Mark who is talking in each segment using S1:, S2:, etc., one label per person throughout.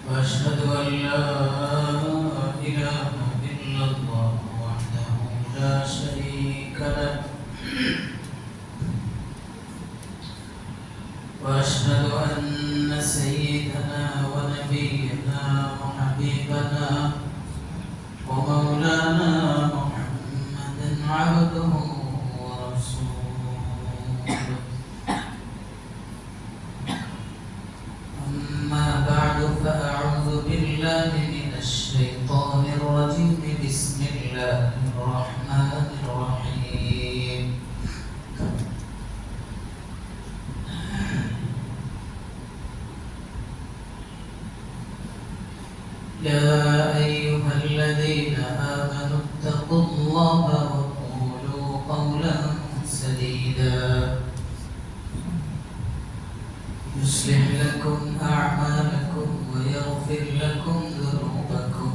S1: وأشهد أن لا إله إلا الله وحده لا شريك له وأشهد أن سيدنا ونبينا وحبيبنا ومولانا محمدا عبده ورسوله. أما بعد فأعوذ بالله من الشيطان الرجيم. بسم الله الرحمن الرحيم. يا أيها الذين آمنوا اتقوا الله وقولوا قولا سديدا يصلح لكم أعمالكم ويغفر لكم ذنوبكم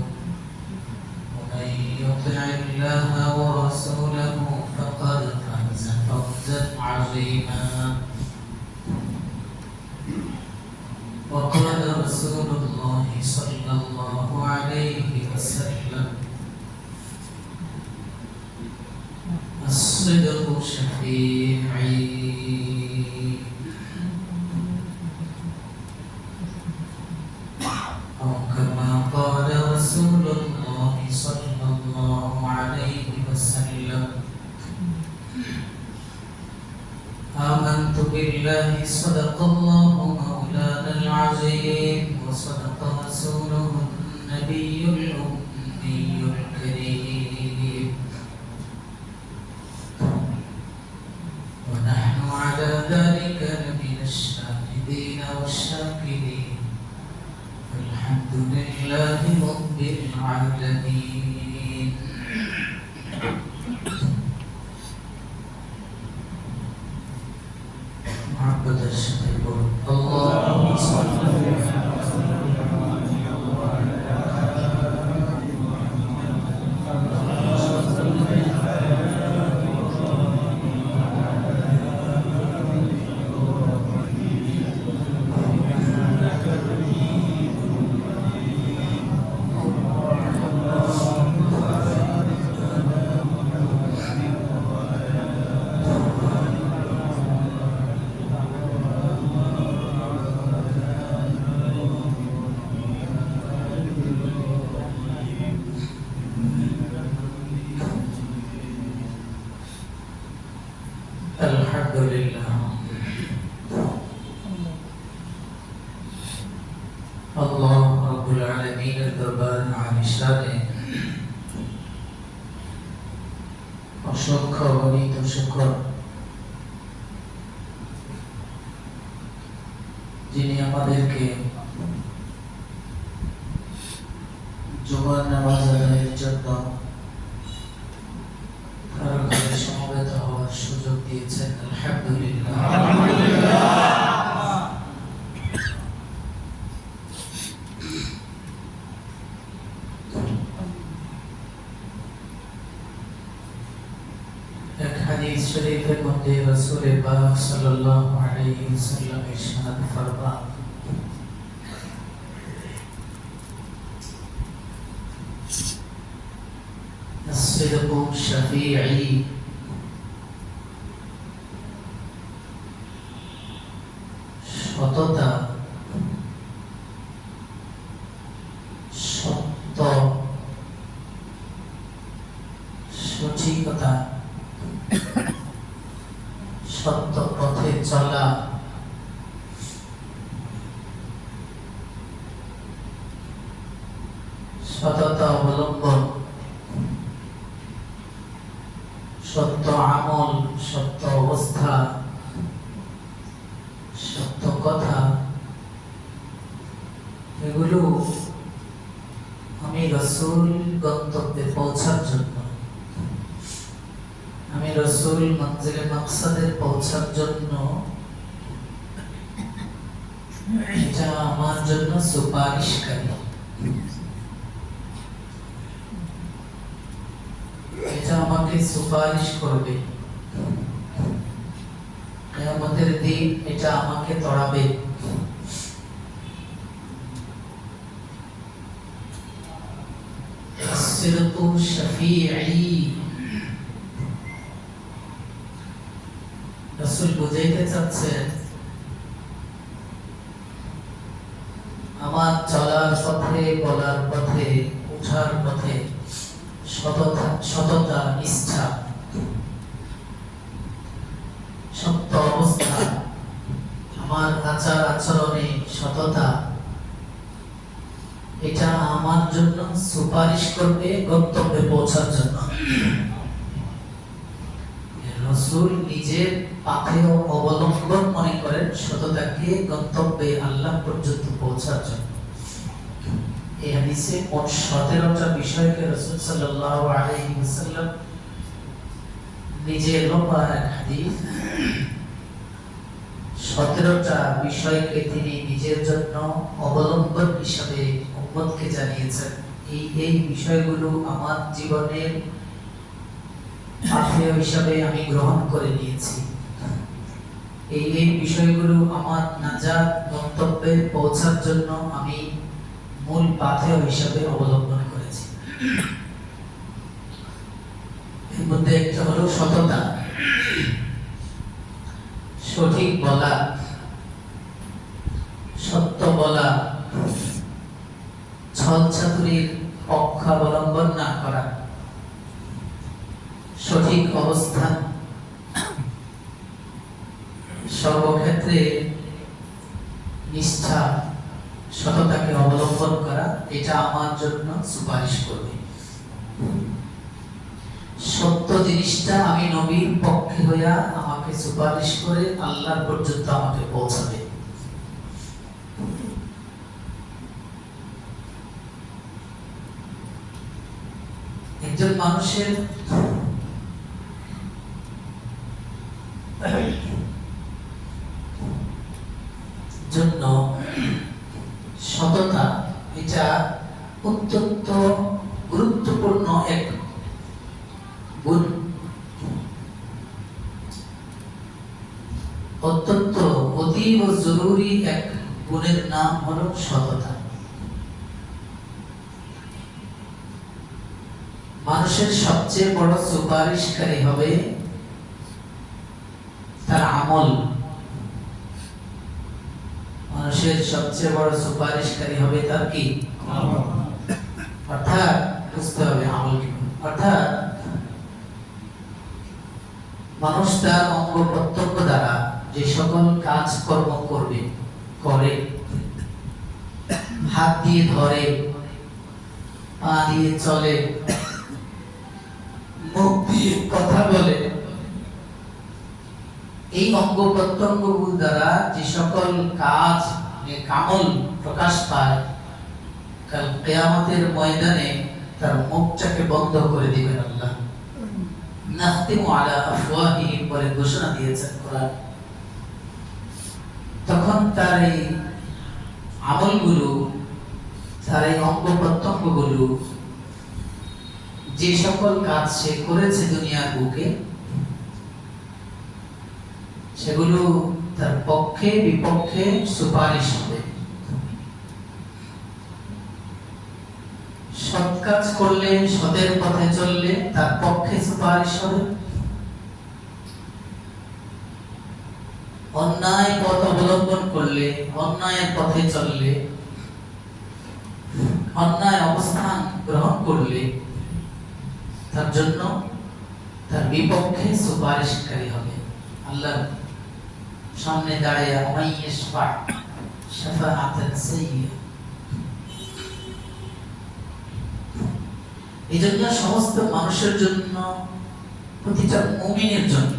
S1: ومن يطع الله ورسوله فقد فاز فوزا عظيما. وقال رسول الله صلى الله عليه وسلم: الصدق شفيعي. أو كما قال رسول الله صلى الله عليه وسلم: آمنت بالله صدق الله مولانا العظيم وصدق رسوله النبي الأمي الكريم ونحن على ذلك لمن الشاهدين والشاكرين والحمد لله رب العالمين. محبة الشيخ اللهم صل الحمد لله. আল্লাহ রাব্বুল আলামিনের দরবারে আলিশানে অসংখ্য অগণিত শুকর, যিনি আমাদেরকে জুমার নামাজ আদায়ের জন্য তার ঘরে সমবেত হওয়ার সুযোগ দিয়েছেন। আলহামদুলিল্লাহ। এক হাদিস শরীফের মধ্যে রাসূল পাক সাল্লাল্লাহু আলাইহি ওয়াসাল্লাম ইরশাদ ফরমান: الصدق شفيعي. সততা, সত্য, সঠিকতা, সত্য পথে চলা, সততা অবলম্বন, সত্য আমল, সত্য অবস্থা, সত্য কথা, এগুলো আমি রাসূল গন্তব্যে পৌঁছার জন্য, আমি রাসূল মঞ্জিলে মাকসাদে পৌঁছার জন্য, এটা আমার জন্য সুপারিশকারী, এটা আমাকে সুপারিশ করবে। কিয়ামতের দিন এটা আমাকে তড়াবে। সিরতু শাফিঈ। রাসূল বুঝাইতে চাচ্ছেন আমার চলার পথে, বলার পথে, উঠার পথে সততা, নিষ্ঠা, সত্য অবস্থা, আমার আচার আচরণে সততা, এটা আমার জন্য সুপারিশ করবে গন্তব্যে পৌঁছার জন্য। রাসূল নিজের পাথেয় অবলম্বন মনে করেন সততাকে গন্তব্যে আল্লাহ পর্যন্ত পৌঁছার জন্য। এই হাদিসে মোট 17টা বিষয়কে রাসূল সাল্লাল্লাহু আলাইহি ওয়াসাল্লাম নিজে লম্বা এক হাদিস, 17টা বিষয়কে তিনি নিজের জন্য অবলম্বন হিসাবে উম্মতকে জানিয়েছেন। এই বিষয়গুলো আমার জীবনের পাথেয় হিসাবে আমি গ্রহণ করে নিয়েছি। এই বিষয়গুলো আমার নাজাত গন্তব্যে পৌঁছার জন্য আমি মূল পাথেয় হিসাবে অবলম্বন করেছি। এর মধ্যে একটা হলো সততা, সঠিক বলা, সত্য বলা, ছল চাতুরীর পক্ষাবলম্বন না করা, সঠিক অবস্থান, সর্বক্ষেত্রে নিষ্ঠা, সততাকে অবলম্বন করা, এটা আমার জন্য সুপারিশ করবে। সত্য জিনিসটা আমি নবীর পক্ষে হইয়া আমাকে সুপারিশ করে আল্লাহর পর্যন্ত আমাকে পৌঁছাবে। একজন মানুষের জন্য সততা এটা অত্যন্ত গুরুত্বপূর্ণ এক গুণ, অত্যন্ত অতীব জরুরি এক গুণের নাম হলো সততা। মানুষের সবচেয়ে বড় সুপারিশকারী হবে তার আমল। মানুষের সবচেয়ে বড় সুপারিশকারী হবে তার কি? অর্থাৎ বুঝতে হবে আমল কি। অর্থাৎ মানুষ তার অঙ্গ প্রত্যঙ্গ দ্বারা যে সকল কাজ কর্ম করে, হাত দিয়ে ধরে, পা দিয়ে চলে, মুখ দিয়ে কথা বলে, এই অঙ্গ প্রত্যঙ্গগুলো দ্বারা যে সকল কাজ কামল প্রকাশ পায়, কাল কিয়ামতের ময়দানে তার মুখটাকে বন্ধ করে দিবেন আল্লাহ। নাখতিমু আলা আফওয়াহিহিম বলে ঘোষণা দিয়েছেন কোরআন। তখন তার এই আমলগুলো, তার এই অঙ্গ প্রত্যঙ্গগুলো, যে সকল কাজ সে করেছে দুনিয়ার বুকে, সেগুলো তার পক্ষে বিপক্ষে সুপারিশ হবে। সৎ কাজ করলে, সতের পথে চললে তার পক্ষে সুপারিশ হবে। অন্যায় পথ অবলম্বন করলে, অন্যায়ের পথে চললে, অন্যায় অবস্থান গ্রহণ করলে তার জন্য তার বিপক্ষে সুপারিশকারী হবে। আল্লাহ সামনে দাঁড়িয়ে আমাইয়াশফা শাফাআতান সাইয়্যিয়া। এই জন্য সমস্ত মানুষের জন্য, প্রতিটা মুমিনের জন্য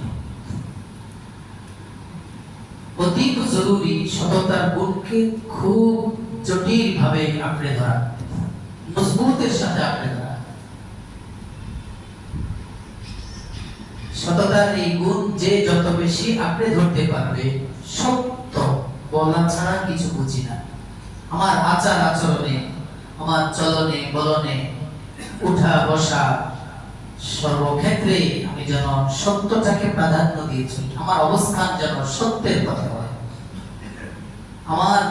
S1: অতি জরুরি সততার গুণকে খুব জটিল ভাবে আঁকড়ে ধরা, মজবুতের সাথে আঁকড়ে ধরা। সততার এই গুণ যে যত বেশি আঁকড়ে ধরতে পারবে, সত্য বলা ছাড়া কিছু বুঝি না, আমার আচার আচরণে, আমার চলনে বলনে, উঠা বসা, সর্বক্ষেত্রে আমি যেন সত্যটাকে প্রাধান্য দিয়ে চলি, আমার অবস্থান যেন সত্যের পথে হয়, আমার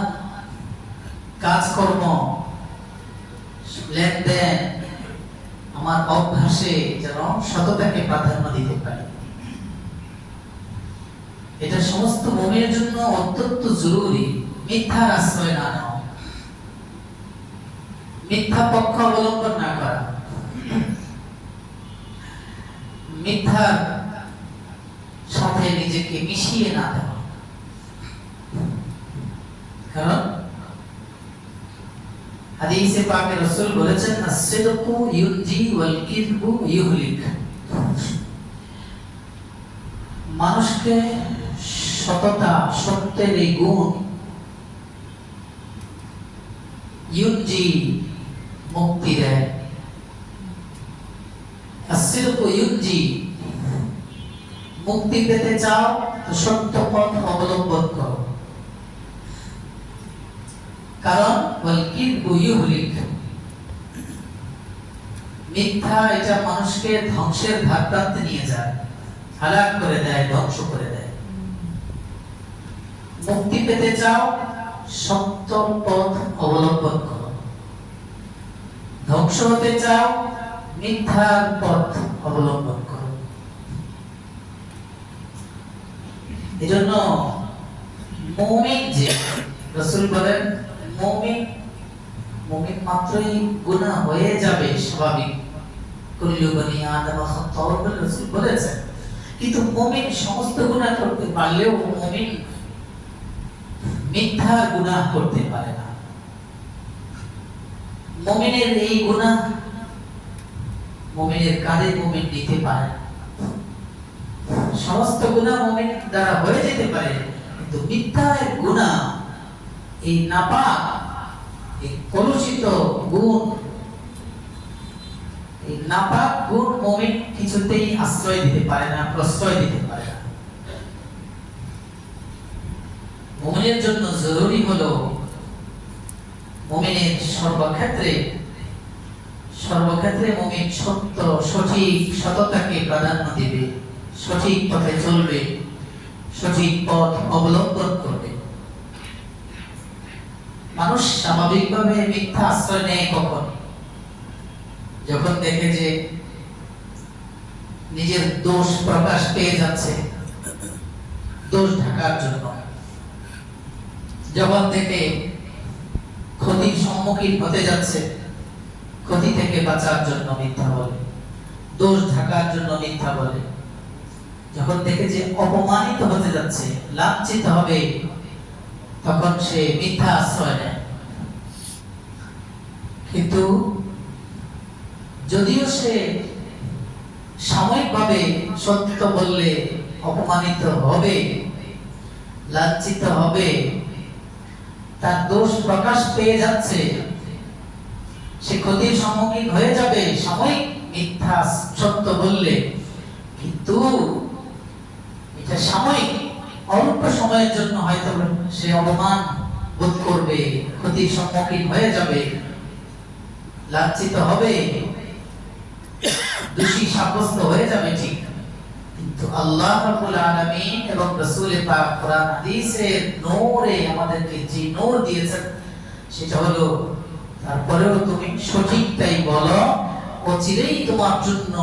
S1: কাজকর্ম, লেনদেন, অভ্যাসে যেন সততাকে প্রাধান্য দিতে পারি। এটা সমস্ত মুমিনের জন্য অত্যন্ত জরুরি। মিথ্যার আশ্রয় না নেওয়া, মিথ্যা পক্ষ অবলম্বন না করা, মিথ্যার সাথে নিজেকে মিশিয়ে না দেওয়া। কারণ হাদিসে পাকে রাসূল বলেছেন, as-sidqu yunji wal kidbu yuhlik। মানুষকে সততা, সত্যের এই গুণ ইউনজি, মুক্তি দেয়। as-sidqu yunji, মুক্তি পেতে চাও তো সত্য পথ অবলম্বন করো। কারণ ওয়াল কিযবু ইউহলিক, মিথ্যা এটা মানুষকে ধ্বংসের ধার প্রান্তে নিয়ে যায়, হালাক করে দেয়, ধ্বংস করে দেয়। মুক্তি পেতে চাও সত্য পথ অবলম্বন করো। ধ্বংস হতে চাও মিথ্যার পথ অবলম্বন করো। এজন্য মুমিন যে, রাসূল বলেন মুমিন মাত্রই গুনাহ হয়ে যাবে স্বাভাবিক, কুল্লু বনি আদম খাত্তাউ বলে রাসূল বলেছেন। কিন্তু মুমিন সমস্ত গুনাহ করতে পারলেও মুমিন মিথ্যা গুনাহ করতে পারে না। মুমিনের এই গুনাহ মুমিনের কাঁধে মুমিন নিতে পারে না। সমস্ত গুনাহ মুমিন দ্বারা হয়ে যেতে পারে, কিন্তু মিথ্যার গুনাহ, এই নাপাক, এই কলুষিত গুণ, এই নাপাক গুণ মুমিন কিছুতেই আশ্রয় দিতে পারে না, প্রশ্রয় দিতে পারে না। মুমিনের জন্য জরুরি হলো মুমিনের সর্বক্ষেত্রে মুমিন সত্য, সঠিক, সততাকে প্রাধান্য দিবে, সঠিক পথে চলবে, সঠিক পথ অবলম্বন করবে। মানুষ স্বাভাবিকভাবে মিথ্যা আশ্রয় নেয় কখন? যখন দেখে যে নিজের দোষ প্রকাশ পেয়ে যাচ্ছে, দোষ ঢাকার জন্য। যখন থেকে ক্ষতির সম্মুখীন হতে যাচ্ছে, ক্ষতি থেকে বাঁচার জন্য মিথ্যা বলে, দোষ ঢাকার জন্য মিথ্যা বলে। যখন দেখে যে অপমানিত হতে যাচ্ছে, লাঞ্ছিত হবে, তখন সে মিথ্যা আশ্রয় নেয়। কিন্তু যদিও সে সাময়িকভাবে সত্য বললে অপমানিত হবে, লাঞ্ছিত হবে, তার দোষ প্রকাশ পেয়ে যাচ্ছে, সে ক্ষতির সম্মুখীন হয়ে যাবে সাময়িক মিথ্যা সত্য বললে, কিন্তু এটা সাময়িক, অল্প সময়ের জন্য হয়তো সে অপমান বোধ করবে, ক্ষতির সম্মুখীন হয়ে যাবে, লাঞ্ছিত হবে, দোষী সাব্যস্ত হয়ে যাবে, ঠিক। কিন্তু আল্লাহ রাব্বুল আলামিন এবং রাসূল পাক কোরআন হাদিসের নূরে আমাদেরকে যে নূর দিয়েছেন, সেটা হলো তারপরেও তুমি সঠিকটাই বলো, অচিরেই তোমার জন্য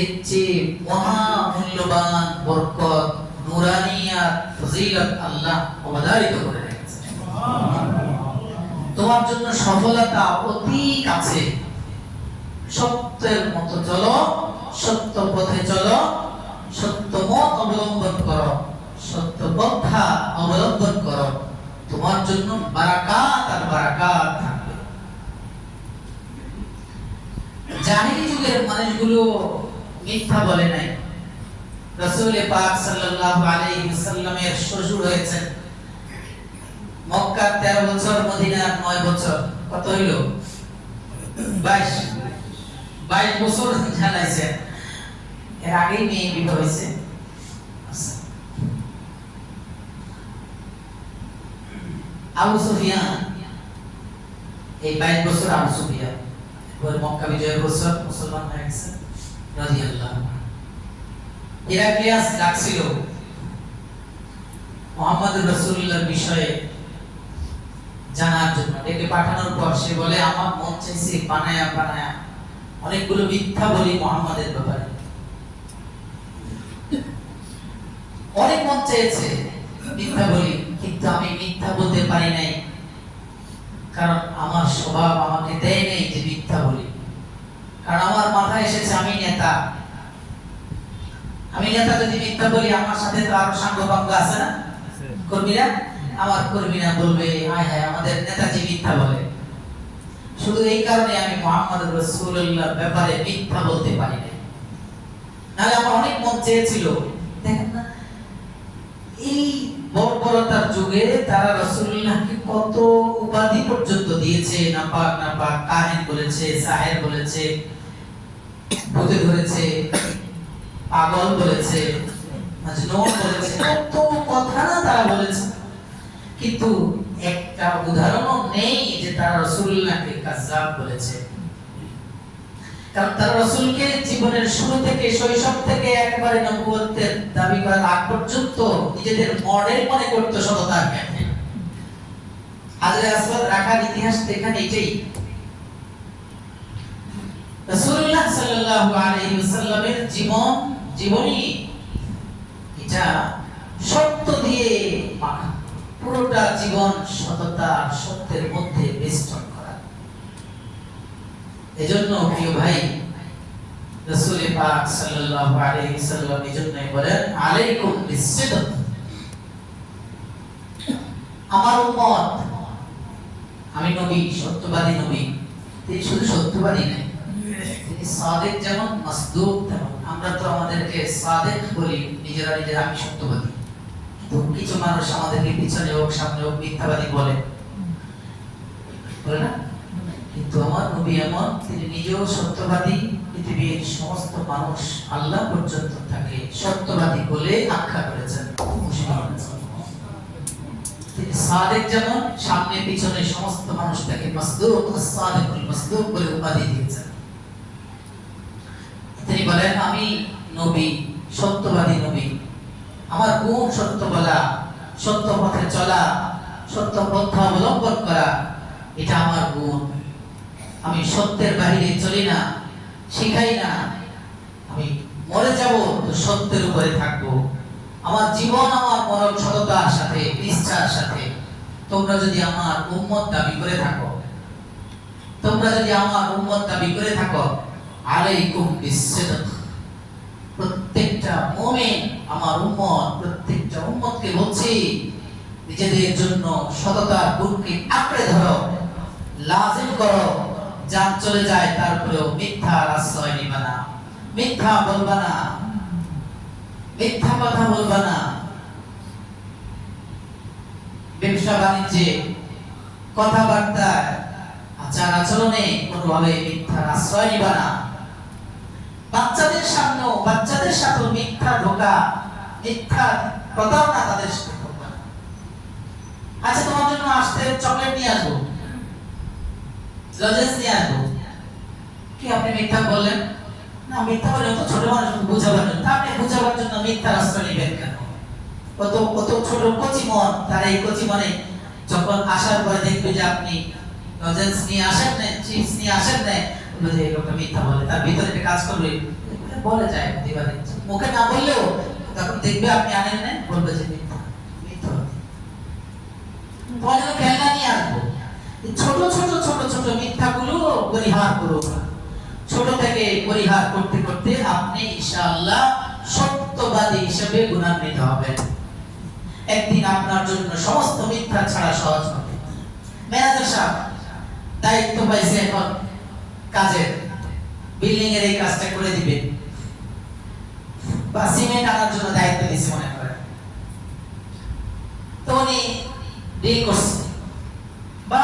S1: এর চেয়ে মহা মূল্যবান বরকত, নূরানিয়াত, ফজিলত আল্লাহ অবধারিত করে রেখেছেন। তোমার জন্য সফলতা অতি কাছে। সত্যের মতো চলো, সত্য পথে চলো, সত্য মত অবলম্বন করো, সত্য পন্থা অবলম্বন করো, তোমার জন্য বারাকাত আর বারাকাত থাকবে। জাহিলি যুগের মানুষগুলো মিথ্যা বলে নাই। রাসূল পাক সাল্লাল্লাহু আলাইহি ওয়াসাল্লামের শ্বশুর হয়েছেন মক্কার 13 বছর, মদিনার 9 বছর, কত হইল? 22 বছর জানাইছে। এর আগেই মেয়ে বিবাহ হয়েছে। আবু সুফিয়ান, এই 22 বছর আবু সুফিয়ান ওর মক্কা বিজয়ের বছর মুসলমান হয়ে গেছে রাদিয়াল্লাহু আনহু। হিরাক্লিয়াস ডাকছিল মুহাম্মদুর রাসূলুল্লাহর বিষয়ে জানার জন্য। ডেকে পাঠানোর পর সে বলে, আমার মন চাইছে বানায়া অনেকগুলো মিথ্যা বলি মুহাম্মাদের ব্যাপারে। অনেক মন চেয়েছে মিথ্যা বলি, কিন্তু আমি মিথ্যা বলতে পারি নাই, কারণ আমার স্বভাব আমাকে দেয় নাই যে মিথ্যা বলি। কারণ আমার মাথায় এসেছে আমি নেতা, যদি মিথ্যা বলি আমার সাথে তো আরো সাঙ্গপাঙ্গ আছে না কর্মীরা, আমার কর্মীরা বলবে হায় হায় আমাদের নেতাজি মিথ্যা বলে। শুধু এই কারণে আমি মুহাম্মদ রাসূলুল্লাহর ব্যাপারে মিথ্যা বলতে পারি না। নাহলে আমার অনেক মন চেয়েছিল। দেখেন না, এই বর্বরতার যুগে তারা রাসূলুল্লাহকে কত উপাধি পর্যন্ত দিয়েছে, নাপাক নাপাক কাহিন বলেছে, সাহের বলেছে, ভূতে ধরেছে, পাগল বলেছে, মাজনুন বলেছে, কত কথা না তারা বলেছে, কিন্তু একটা উদাহরণও নেই যে তারা রাসূলুল্লাহকে কাযযাব বলেছে। কারণ তারা রাসূলকে জীবনের শুরু থেকে, শৈশব থেকে একেবারে নবুয়তের দাবি করার আগ পর্যন্ত নিজেদের মডেল মনে করত সততার ক্ষেত্রে। হাজরে আসওয়াদ রাখার ইতিহাস দেখেন এটাই। রাসূলুল্লাহ সাল্লাল্লাহু আলাইহি ওয়াসাল্লামের জীবনী এটা সত্য দিয়ে মাখা, পুরোটা জীবন সততা আর সত্যের মধ্যে বেষ্টন করা। এজন্য প্রিয় ভাই, রাসূল পাক সাল্লাল্লাহু আলাইহি ওয়াসাল্লাম এজন্যই বলেন আলাইকুম বিসিদক। আমার উম্মত, আমি নবী, সত্যবাদী নবী। তিনি শুধু সত্যবাদী নয়, তিনি সাদিক যেমন মাসদুক তেমন। আমরা তো আমাদেরকে সাদিক বলি নিজেরা, আমি সত্যবাদী। তো কিছু মানুষ আমাদেরকে পিছনে হোক সামনে হোক মিথ্যাবাদী বলে না? কিন্তু আমার নবী এমন, তিনি নিজেও সত্যবাদী, পৃথিবীর সমস্ত মানুষ আল্লাহ পর্যন্ত তাকে সত্যবাদী বলে আখ্যা করেছেন। তিনি সাদিক যেমন, সামনে পিছনে সমস্ত মানুষ তাকে মাসদুক, সাদিকুল মাসদুক বলে উপাধি দিয়েছেন। তিনি বলেন আমি নবী, সত্যবাদী নবী। আমার গুণ সত্য বলা, সত্য পথে চলা, সত্য পন্থা অবলম্বন করা, এটা আমার গুণ। আমি সত্যের বাইরে চলি না, শিখাই না। আমি মরে যাব তো সত্যের উপরে থাকবো। আমার জীবন আমার মরণ সততার সাথে, নিষ্ঠার সাথে। তোমরা যদি আমার উম্মত দাবি করে থাকো, আলাইকুম বিসিদক। প্রত্যেকটা মুমিন আমার উম্মত, প্রত্যেকটা উম্মতকে বলছি নিজেদের জন্য সততার গুণকে আঁকড়ে ধরো, লাজিম করো। জান চলে যায় তারপরেও মিথ্যার আশ্রয় নিবা না, মিথ্যা বলবা না, মিথ্যা কথা বলবা না। ব্যবসা বাণিজ্যে, কথাবার্তায়, আচার আচরণে কোনোভাবে মিথ্যার আশ্রয় নিবা না। বাচ্চাদের সামনেও, বাচ্চাদের সাথেও মিথ্যা ধোঁকা, মিথ্যা প্রতারণা তাদের সাথে করবা না। আচ্ছা তোমার জন্য আসতে চকলেট নিয়ে আসবো, লজেন্স নিয়ে আসবো, কি আপনি মিথ্যা বললেন? না, মিথ্যা বললেন তো ছোট মানুষ বুঝাবার জন্য। আপনি বুঝাবার জন্য মিথ্যার আশ্রয় নিবেন কেন? কত কত ছোট কচি মন, তারা এই কচি মনে যখন আসার পরে দেখবে যে আপনি লজেন্স নিয়ে আসেন না, চিপস নিয়ে আসেন না, বলবে যে এই লোকটা মিথ্যা বলে, তার ভিতরে একটা কাজ করবে, বলে যায় প্রতিবাদে, মুখে না বললেও তখন দেখবে আপনি আনেন না, বলবে যে মিথ্যা মিথ্যা। তোমার খেলনা নিয়ে আসবো। ছোট ছোট ছোট ছোট মিথ্যাগুলো পরিহার করুন। ছোট থেকে পরিহার করতে করতে আপনি ইনশাআল্লাহ সত্যবাদী হিসেবে গুণান্বিত হবেন। একদিন আপনার জন্য সমস্ত মিথ্যা ছাড়া সহজ হবে। ম্যানেজার সাহেব দায়িত্ব পাইছে এখন কাজের, বিল্ডিং এর এই কাজটা করে দিবে, বা সিমেন্ট আনার জন্য দায়িত্ব দিয়েছে মনে করেন, তো উনি ডিল করছে, বা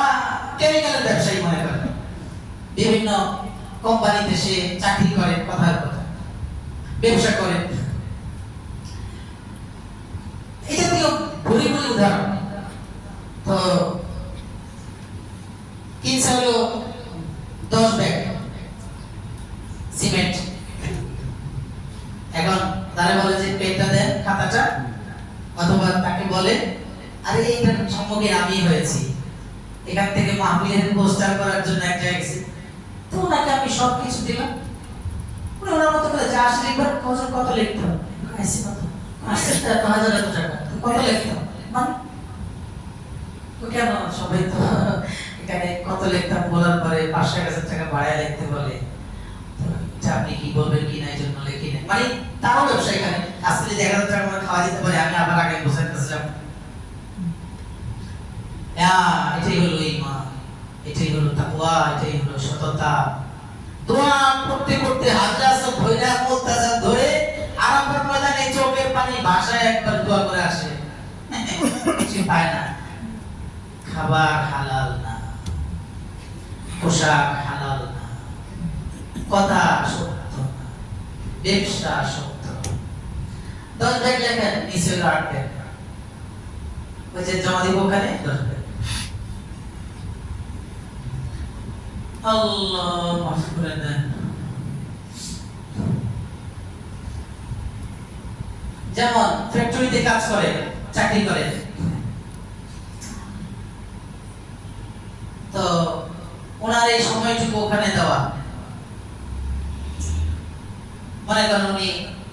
S1: কেমিক্যালের ব্যবসায়ী মনে করেন, বিভিন্ন কোম্পানিতে সে চাকরি করে, কথার কথা ব্যবসা করে। এই জাতীয় ভুরি ভুরি উদাহরণ। তো কিনছে হলো 10 ব্যাগ সিমেন্ট। এখন তারা বলে যে পেনটা দেন, খাতাটা, অথবা তাকে বলে আরে এইটার সম্মুখীন আমি হয়েছি, এখান থেকে মাহফিলের পোস্টার করার জন্য এক জায়গায় গেছি, তো তো ওনাকে আমি সব কিছু দিলাম। উনি ওনার মতো করে যা আসলে একবার কত লিখতে হবে, আইসি কত আসছে এত হাজার এত টাকা কত লিখতে হবে, মানে তো কেন সবাই তো এখানে কত লিখতাম বলার পরে 5,000 টাকা বাড়ায় লিখতে বলে, আপনি কি বলবেন কি না এই জন্য লিখি না, মানে তারও ব্যবসা এখানে। আজকে যদি 11,000 টাকা করে খাওয়া দিতে পারে, আমি আবার আগে বুঝাইতেছিলাম এটাই হলো ঈমান, এটাই হলো তাকওয়া, এটাই হলো সততা। দোয়া করতে করতে হাজরাত ধইরা মুলতাজাম ধরে আরাফার ময়দানে চোখের পানি ভাষায় একবার দোয়া করে আসে, কিছু পায় না। খাবার হালাল না, পোশাক হালাল না, কথা সত্য না, ব্যবসা সত্য। 10 ব্যাগ লেখেন, নিচে 8 ব্যাগ, ওই যে জমা দিব ওখানে 10 ব্যাগ। আল্লাহ মাফ করে দেন। যেমন ফ্যাক্টরিতে কাজ করে, চাকরি করে, তো ওনার এই সময়টুকু ওখানে দেওয়া, মনে করেন উনি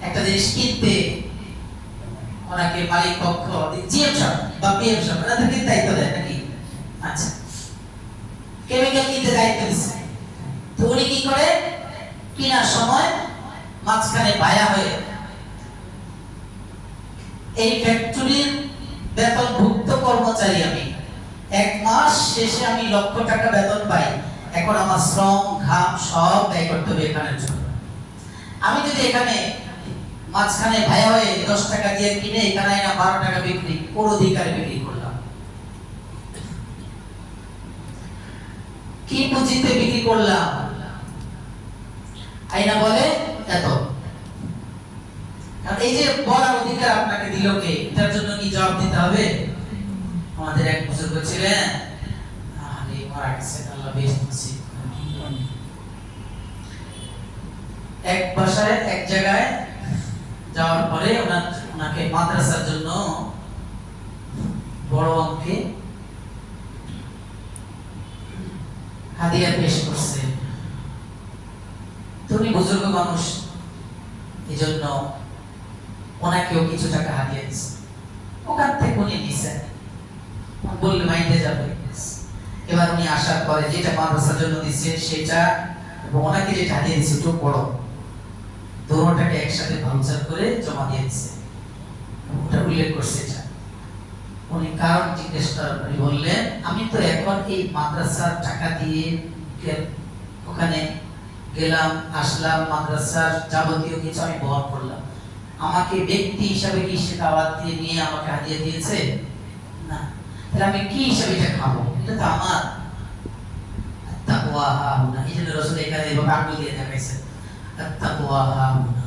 S1: একটা জিনিস কিনতে, ওনাকে মালিক পক্ষ জিএম সাহেব বা পিএম সাহেব ওনাদেরকে দায়িত্ব দেয় নাকি, আচ্ছা কেমিক্যাল কিনতে দায়িত্ব দিচ্ছে, তো উনি কি করে কেনার সময় মাঝখানে বায়া হয়ে এই ফ্যাক্টরির বেতনভুক্ত কর্মচারী আমি, 1 মাস শেষে আমি লক্ষ টাকা বেতন পাই, এখন আমার শ্রম ঘাম সব ব্যয় করতে হবে এখানের জন্য। আমি যদি এখানে মাঝখানে ভায়া হয়ে 10 টাকা দিয়ে কিনে এখানে না 12 টাকা বিক্রি, কোন অধিকারে বিক্রি করলাম, কি পুঁজিতে বিক্রি করলাম, আইনা বলে এত। আর এই যে বলার অধিকার আপনাকে দিল কে, এটার জন্য কি জবাব দিতে হবে? আমাদের এক বুজুর্গ ছিলেন, আরে মারা গেছেন, আল্লাহ বেহেশত নসিব করেন। এক বাসায় এক জায়গায় যাওয়ার পরে ওনাকে মাদ্রাসার জন্য বড় অঙ্কে হাদিয়া পেশ করছে। উনি বুজুর্গ মানুষ, এই জন্য ওনাকেও কিছু টাকা হাদিয়া দিচ্ছে, ওখান থেকে উনি নিছেন, বললে মাইন্ডে যাবে। এবার উনি আসার পরে যেটা মাদ্রাসার জন্য দিচ্ছে সেটা এবং ওনাকে যেটা হাদিয়া দিচ্ছে একটু বড়, দুটোটাকে একসাথে ভাউচার করে জমা দিয়ে দিচ্ছে, ওটা উল্লেখ করছে। এটা উনি কারণ জিজ্ঞেস করার পরে বললেন, আমি তো এখন এই মাদ্রাসার টাকা দিয়ে ওখানে গেলাম আসলাম, মাদ্রাসার যাবতীয় কিছু আমি বহন করলাম, আমাকে ব্যক্তি হিসাবে কি সে দাওয়াত দিয়ে নিয়ে আমাকে হাদিয়া দিয়েছে না, তাহলে আমি কি হিসাবে এটা খাবো? এটা তো আমার তাকওয়া হাউনা। এই জন্য রাসূল এখানে এভাবে আঙ্গুল দিয়ে দেখাইছেন, তাকওয়া হাউনা।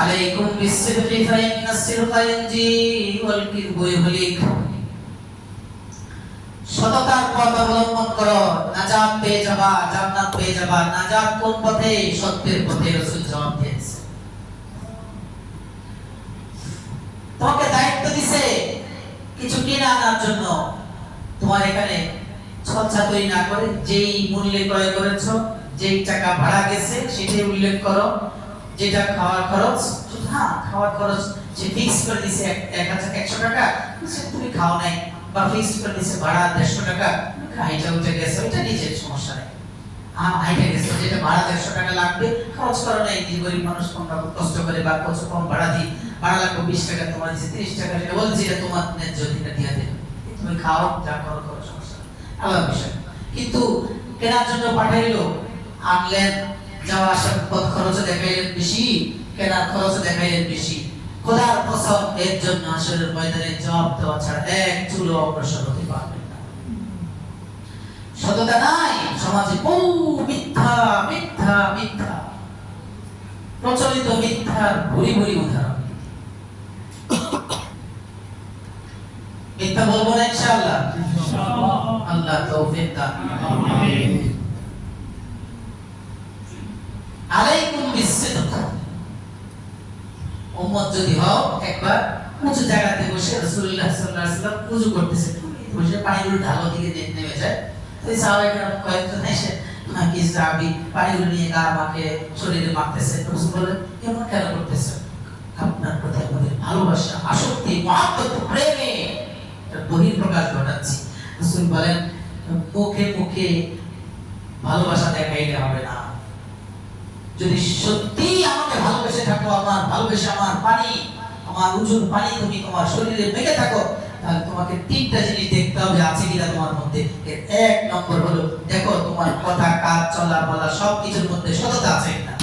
S1: আলাইকুম বিসসিদকি ফাইন্নাস সিরকা ইয়ানজি ওয়াল কিযবু ইহলিক। সততার পথ অবলম্বন করো, নাজাত পেয়ে যাবা, জান্নাত পেয়ে যাবা। নাজাত কোন পথে? সত্যের পথে। রাসূল জবাব দিয়েছে। তোমাকে দায়িত্ব দিছে কিছু কিনে আনার জন্য, তোমার এখানে ছচ্ছা তৈরি না করে যেই মূল্যে ক্রয় করেছো, যেই টাকা ভাড়া গেছে সেটাই উল্লেখ করো, যেটা খাওয়ার খরচ, হ্যাঁ খাওয়ার খরচ সে ফিক্স করে দিছে 1,100 টাকা, সেটা তুমি খাও নাই, বা ফিক্স করে দিছে ভাড়া 150 টাকা, হাইটা উঠে গেছে, এটা নিজের সমস্যা নেই। হাইটা গেছে যেটা ভাড়া 150 টাকা লাগবে, খরচ করো নাই, গরিব মানুষ কম কষ্ট করে বা কম ভাড়া দিই, ভাড়া লাগবে 20 টাকা, তোমার দিছে 30 টাকা, সেটা বলছি এটা তোমার ন্যায্য অধিকার দিয়ে দেবে, তুমি খাও যা করো করো, সমস্যা আলাদা বিষয়। কিন্তু কেনার জন্য পাঠাইলো, আনলেন, যাওয়া আসার পথ খরচ দেখাইলেন বেশি, কেনার খরচ দেখাইলেন বেশি, খোদার কসম এর জন্য আসরের ময়দানে জবাব দেওয়া ছাড়া এক চুলো অগ্রসর হতে পারবেন না। সততা নাই সমাজে, মিথ্যা মিথ্যা মিথ্যা, প্রচলিত মিথ্যার ভুরি ভুরি উদাহরণ। মিথ্যা বলবো না ইনশাআল্লাহ, আল্লাহ তৌফিক দান। আমিন। আলাইকুম বিসসিদক। উম্মত যদি হও, একবার উঁচু জায়গাতে বসে রাসূলুল্লাহ সাল্লাল্লাহু আলাইহি ওয়াসাল্লাম ওযু করতেছে, বসে পানিগুলো ঢালো দিকে নেমে যায়। তো সাহাবায়ে কয়েকজন এসে কি সাহাবী পানিগুলো নিয়ে গা মাখে শরীরে মাখতেছে। রাসূল বলেন এমন কেন করতেছেন? আপনার প্রতি আমাদের ভালোবাসা, আসক্তি, মহব্বত, প্রেমে এটা বহিঃপ্রকাশ ঘটাচ্ছি। রাসূল বলেন মুখে মুখে ভালোবাসা দেখাইলে হবে না। যদি সত্যি আমাকে ভালোবেসে থাকো, আমার ভালোবাসা, আমার পানি, আমার উজুর পানি তুমি তোমার শরীরে মেখে থাকো, তাহলে তোমাকে তিনটা জিনিস দেখতে হবে আছে কিনা তোমার মধ্যে। এক নম্বর হলো দেখো তোমার কথা, কাজ, চলা বলা সবকিছুর মধ্যে সততা আছে কিনা।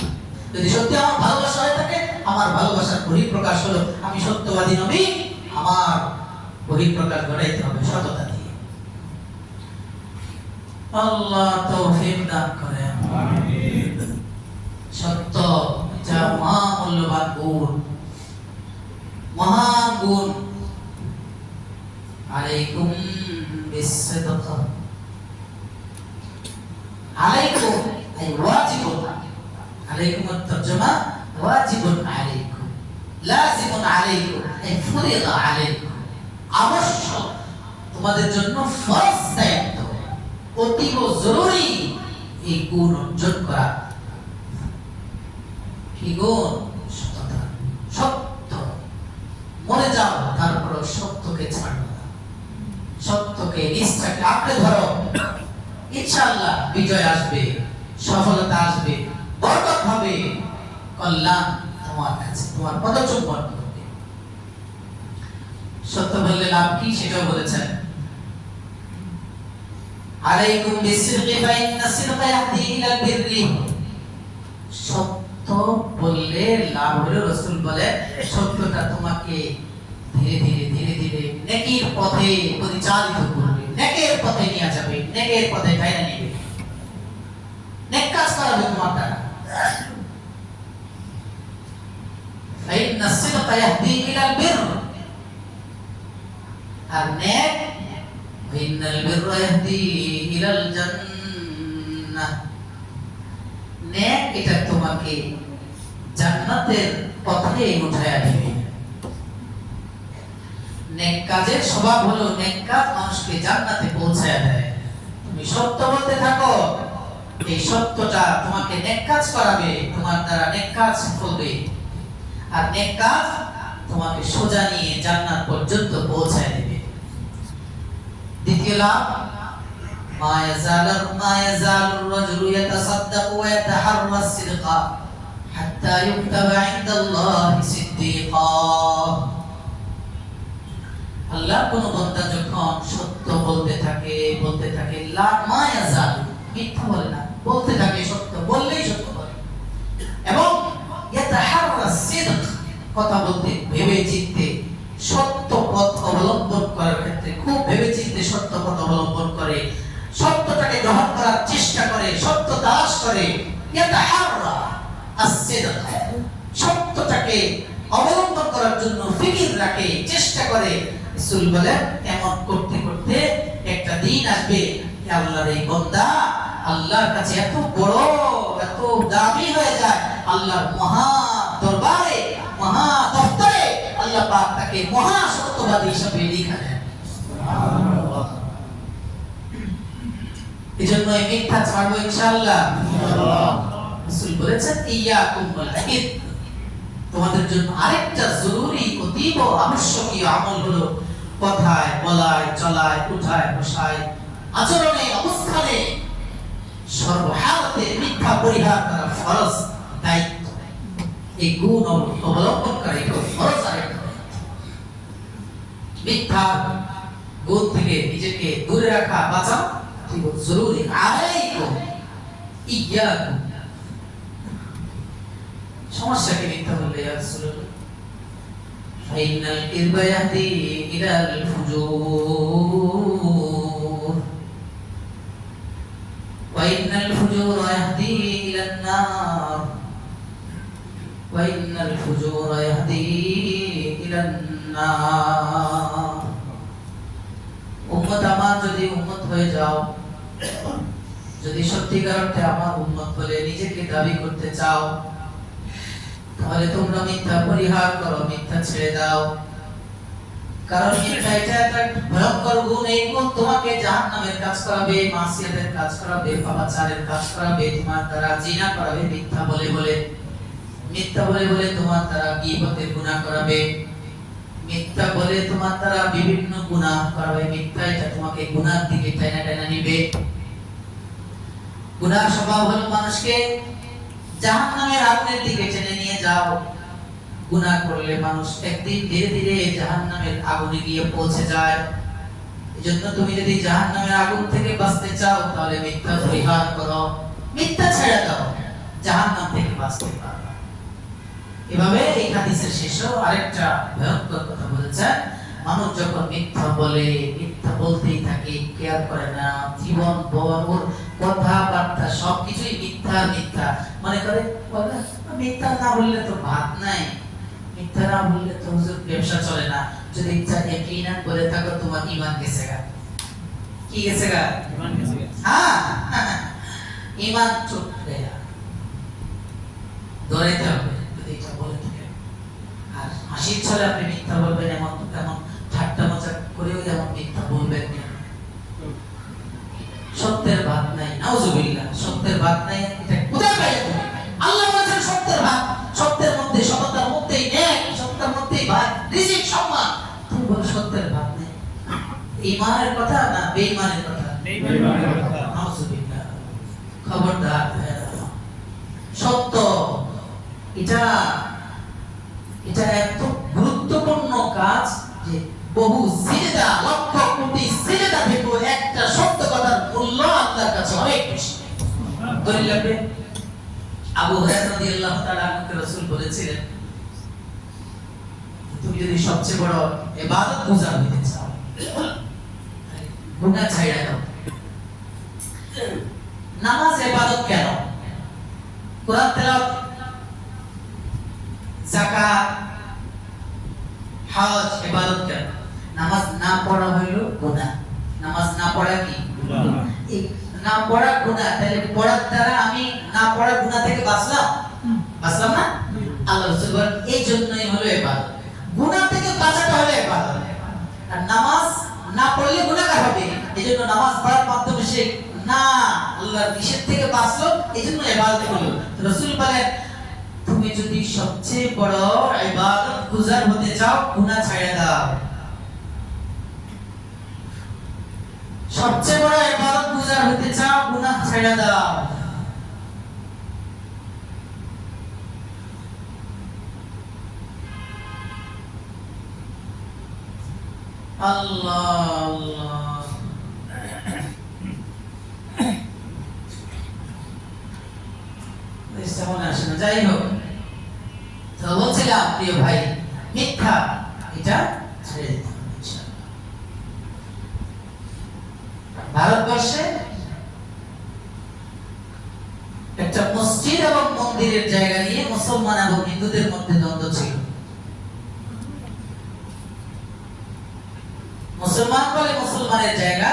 S1: যদি সত্যি আমার ভালোবাসা হয়ে থাকে, আমার ভালোবাসার বহিঃপ্রকাশ হলো আমি সত্যবাদী নবী, আমার বহিঃপ্রকাশ ঘটাইতে হবে সততা দিয়ে। আল্লাহ তৌফিক দান করেন। আমিন। সত্য যা মহামূল্যবান গুণ, মহান গুণ। আলাইকুম বিসসিদক। আলাইকুম আই ওয়াজিবুন। আলাইকুম এর তরজমা ওয়াজিবুন আলাইকুম, লাযিমুন আলাইকুম আই ফুরিদা আলাইকুম। আবশ্যক তোমাদের জন্য ফরজ দায়িত্ব, অতীব জরুরি এই গুণ অর্জন করা। কি গুণ? সততা, সত্য। মরে যাও তারপর সত্যকে ছাড়ো না, সত্যকে নিষ্ঠাকে আঁকড়ে ধরো। ইনশাআল্লাহ বিজয় আসবে, সফলতা আসবে, বরকত হবে, কল্যাণ তোমার কাছে, তোমার পদচুম্বন করবে। সত্য বললে লাভ কি সেটাও বলেছেন। আলাইকুম বিসসিদকি ফাইন্না সিদকা ইয়াহদি ইলাল বিররি। সত্য বললে লাভ হলো, রাসূল বলে সত্যটা তোমাকে ধীরে ধীরে ধীরে ধীরে নেকির পথে পরিচালিত করবে, নেকের পথে নিয়ে যাবে, নেকের পথে ঢাইরা নিবে, নেক কাজ করাবে তোমার দ্বারা। ফাইন্না সিদকা ইয়াহদি ইলাল বিরর। আর নেক ইন্নাল বিররা ইয়াহদি ইলাল জান্নাহ। নেক এটা তোমাকে জান্নাতের পথে উঠায়া দিবে। নেক কাজের স্বভাব হলো নেক কাজ মানুষকে জান্নাতে পৌঁছায়া দেয়। তুমি সত্য বলতে থাকো, এই সত্যটা তোমাকে নেক কাজ করাবে, তোমার দ্বারা নেক কাজ হবে। আর নেক কাজ তোমাকে সোজা নিয়ে জান্নাত পর্যন্ত পৌঁছায় দেবে। দ্বিতীয় লাভ, মা ইয়াজালুর রাজুলু ইয়াতাসাদ্দাকু ওয়া ইয়াতাহাররা সিদকা হাত্তা ইউকতাবা ইনদাল্লাহি সিদ্দীকা। আল্লাহ কোন বান্দা যখন সত্য বলতে থাকে মা ইয়াজাল, মিথ্যা বলে না, বলতে থাকে, সত্য বললেই সত্য বলে। এবং ইয়াতাহাররা সিদক, কথা বলতে ভেবে চিন্তে সত্য পথ অবলম্বন করার ক্ষেত্রে খুব ভেবে চিন্তে সত্য পথ অবলম্বন করে, সত্যটাকে গ্রহণ করার চেষ্টা করে, সত্য তালাশ করে। ইয়াতাহাররা as-sidq, সত্যটাকে অবলম্বন করার জন্য ফিকির রাখে, চেষ্টা করে। রাসূল বলেন এমন করতে করতে একটা দিন আসবে আল্লাহর এই বান্দা আল্লাহর কাছে এত বড়, এত দামি হয়ে যায়, আল্লাহর মহা দরবারে, মহা দফতরে আল্লাহ পাক তাকে মহা সত্যবাদী হিসেবে লিখা দেন। সুবহানাল্লাহ। এজন্য এই মিথ্যা ছাড়বো ইনশাআল্লাহ। ইনশাআল্লাহ। রাসূল বলেছেন ইয়াকুম ওয়াল হিদ। তোমাদের জন্য আরেকটা জরুরি, অতীব আবশ্যকীয় আমল হলো কথায়, বলায়, চলায়, উঠায়, বসায়, আচরণে, অবস্থানে সর্বহালতে মিথ্যা পরিহার করা ফরজ দায়িত্ব। এই গুণ অবলম্বন করে ফরজ আরেকটা। মিথ্যা গুণ থেকে নিজেকে দূরে রাখা, বাঁচাও ঠিক জরুরি। আলাইকুম ইয়াকুম। সমস্যা কি মিথ্যা বললে? ইয়া রাসূলুল্লাহ, ফাইনাল কিযবা ইয়াহদি ইলাল ফুজুর ওয়া ইন্নাল ফুজুরা ইয়াহদি ইলান নার ওয়া ইন্নাল ফুজুরা ইয়াহদি ইলান নার। উম্মত আমার যদি উম্মত হয়ে যাও, যদি সত্যিকার অর্থে আমার উম্মত বলে নিজেকে দাবি করতে চাও, তাহলে তোমরা মিথ্যা পরিহার করো, মিথ্যা ছেড়ে দাও। কারণ মিথ্যা এটা একটা ভয়ঙ্কর নম্বর গুণ, এই গুণ তোমাকে জাহান্নামের কাজ করাবে, মাসিয়াতের কাজ করাবে, পাপাচারের কাজ করাবে, তোমার দ্বারা জিনা করাবে, মিথ্যা বলে বলে তোমার দ্বারা গীবতের গুনাহ করাবে, মিথ্যা বলে তোমার দ্বারা বিভিন্ন গুনাহ করাবে। মিথ্যা এটা তোমাকে গুনার দিকে টেনে টেনে নিবে। গুনার স্বভাব হলো মানুষকে জাহান্নামের আগুনের দিকে টেনে নিয়ে যাও। গুনাহ করলে মানুষ একদিন ধীরে ধীরে জাহান্নামের আগুনে গিয়ে পৌঁছে যায়। এজন্য তুমি যদি জাহান্নামের আগুন থেকে বাঁচতে চাও তাহলে মিথ্যা পরিহার করো, মিথ্যা ছেড়ে দাও, জাহান্নাম থেকে বাঁচতে পারবে। এভাবে এই হাদিসের শেষেও আরেকটা ভয়ঙ্কর কথা বলেছেন, মানুষ যখন মিথ্যা বলে, মিথ্যা বলতেই থাকে, কেয়ার করে না, জীবন ওর কথাবার্তা সবকিছুই মিথ্যা মিথ্যা মনে করে, বলে মিথ্যা না বললে তো ভাত নাই, মিথ্যা না বললে তো হুজুর ব্যবসা চলে না। যদি ইচ্ছা ইয়াকিনান বলে থাকো তোমার ঈমান গেছে গা। কি গেছে গা? ঈমান গেছে গা। হ্যাঁ, ঈমান চুপ হয়ে যায়, ধরেতে হবে যদি এটা বলে থাকে। আর হাসির ছলে আপনি মিথ্যা বলবেন, এমন তেমন ঠাট্টা মজা করেও যেমন মিথ্যা বলবেন না। সত্যের ভাত নাই, নাউজুবিল্লাহ, সত্যের ভাত নাই, এটা কোথায় পাইলে তুমি? আল্লাহ বলেছেন সত্যের ভাত, সত্যের মধ্যে, সততার মধ্যেই নেক, সত্যের মধ্যেই ভাত, রিজিক, সম্মান। তুমি বলো সত্যের ভাত নেই। ঈমানের কথা না বেঈমানের কথা? বেঈমানের কথা। নাউজুবিল্লাহ, খবরদার। সত্য এটা এত গুরুত্বপূর্ণ কাজ যে বহু সিজদা, লক্ষ কোটি সিজদা থেকে একটা সত্য কথার মূল্য আল্লাহর কাছে অনেক বেশি। দলিল লাগবে। আবু হুরায়রা রাদিয়াল্লাহু তাআলা আনহু রাসূল বলেছিলেন, তুমি যদি সবচেয়ে বড় ইবাদত গুজার হতে চাও, গুনাহ ছাইড়া দাও। নামাজ ইবাদত কেন? কোরআন তেলাওয়াত, যাকাত, হজ ইবাদত কেন? নামাজ না পড়া হইল গুনাহ। নামাজ না পড়া কি গুনাহ? এই না পড়া গুনাহ। তাহলে পড়ার দ্বারা আমি না পড়া গুনাহ থেকে বাঁচলাম না? আল্লাহ রাসূল বলেন এই জন্যই হলো ইবাদত। গুনাহ থেকে বাঁচাটা হলো ইবাদত। আর নামাজ না পড়লে গুনাহগার হবে। এজন্য নামাজ পড়ার মাধ্যমে সে না আল্লাহর নিষেধ থেকে বাঁচলো, এজন্য ইবাদত হলো। রাসূল বলেন তুমি যদি সবচেয়ে বড় ইবাদত গুজার হতে চাও, গুনাহ ছেড়ে দাও। সবচেয়ে বড় ইবাদত গুজার হতে চাও, গুনাহ ছেড়ে দাও। আল্লাহ আল্লাহ। মনে আসে না, যাই হোক, তো বলছিলাম প্রিয় ভাই, মিথ্যা এটা ছেড়ে দিতে হবে ইনশাআল্লাহ। ভারতবর্ষে একটা মসজিদ এবং মন্দিরের জায়গা নিয়ে মুসলমান এবং হিন্দুদের মধ্যে দ্বন্দ্ব ছিল। মুসলমান বলে মুসলমানের জায়গা,